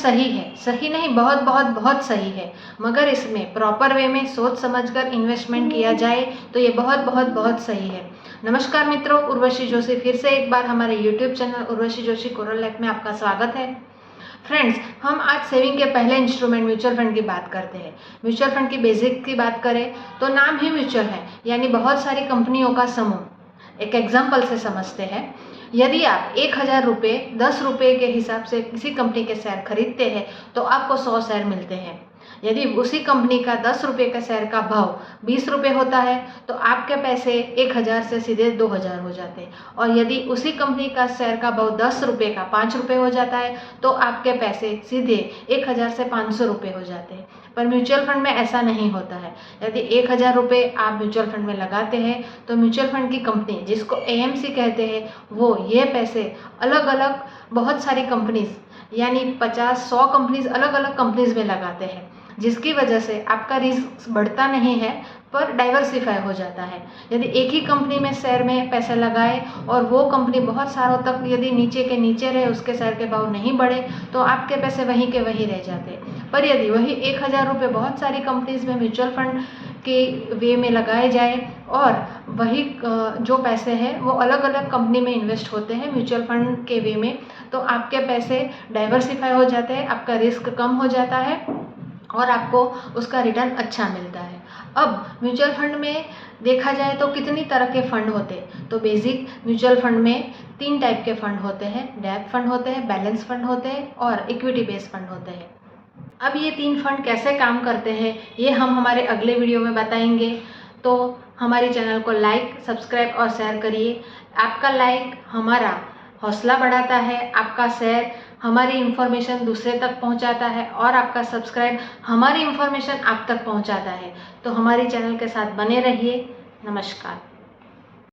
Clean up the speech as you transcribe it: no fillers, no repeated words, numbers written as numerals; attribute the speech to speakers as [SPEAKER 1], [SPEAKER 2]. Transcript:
[SPEAKER 1] सही है, सही नहीं बहुत बहुत बहुत सही है, मगर इसमें प्रॉपर वे में सोच समझकर इन्वेस्टमेंट किया जाए तो ये बहुत बहुत बहुत सही है। नमस्कार मित्रों, उर्वशी जोशी फिर से एक बार हमारे YouTube channel Urvashi Joshi coral life में आपका स्वागत है। फ्रेंड्स, हम आज सेविंग के पहले इंस्ट्रूमेंट म्यूचुअल फंड की बात करते हैं। म्यूचुअल फंड की बेसिक की बात करें तो नाम ही म्यूचुअल है, यानी बहुत सारी कंपनियों का समूह। एक एग्जाम्पल से समझते हैं, यदि आप 1000 रुपये 10 रुपये के हिसाब से किसी कंपनी के शेयर खरीदते हैं तो आपको 100 शेयर मिलते हैं। यदि उसी कंपनी का 10 रुपये का शेयर का भाव 20 रुपये होता है तो आपके पैसे 1000 से सीधे 2000 हो जाते हैं। और यदि उसी कंपनी का शेयर का भाव 10 रुपये का 5 रुपये हो जाता है तो आपके पैसे सीधे 1000 से 500 रुपये हो जाते हैं। पर म्यूचुअल फंड में ऐसा नहीं होता है। यदि 1000 रुपये आप म्यूचुअल फंड में लगाते हैं तो म्यूचुअल फंड की कंपनी, जिसको एएमसी कहते हैं, वो ये पैसे अलग अलग बहुत सारी कंपनीज यानी 50-100 कंपनीज अलग अलग कंपनीज में लगाते हैं, जिसकी वजह से आपका रिस्क बढ़ता नहीं है पर डाइवर्सिफाई हो जाता है। यदि एक ही कंपनी में शेयर में पैसे लगाए और वो कंपनी बहुत सालों तक यदि नीचे के नीचे रहे, उसके शेयर के भाव नहीं बढ़े, तो आपके पैसे वहीं के वहीं रह जाते हैं। पर यदि वही 1000 रुपये बहुत सारी कंपनीज में म्यूचुअल फंड के वे में लगाए जाए और वही जो पैसे हैं वो अलग अलग कंपनी में इन्वेस्ट होते हैं म्यूचुअल फंड के वे में, तो आपके पैसे डाइवर्सिफाई हो जाते हैं, आपका रिस्क कम हो जाता है और आपको उसका रिटर्न अच्छा मिलता है। अब म्यूचुअल फंड में देखा जाए तो कितनी तरह के फंड होते हैं, तो बेसिक म्यूचुअल फंड में 3 टाइप के फंड होते हैं। डेब्ट फंड होते हैं, बैलेंस फंड होते हैं और इक्विटी बेस्ड फंड होते हैं। अब ये 3 फंड कैसे काम करते हैं ये हम हमारे अगले वीडियो में बताएंगे, तो हमारे चैनल को लाइक, सब्सक्राइब और शेयर करिए। आपका लाइक हमारा हौसला बढ़ाता है, आपका शेयर हमारी इन्फॉर्मेशन दूसरे तक पहुंचाता है और आपका सब्सक्राइब हमारी इन्फॉर्मेशन आप तक पहुंचाता है। तो हमारे चैनल के साथ बने रहिए। नमस्कार।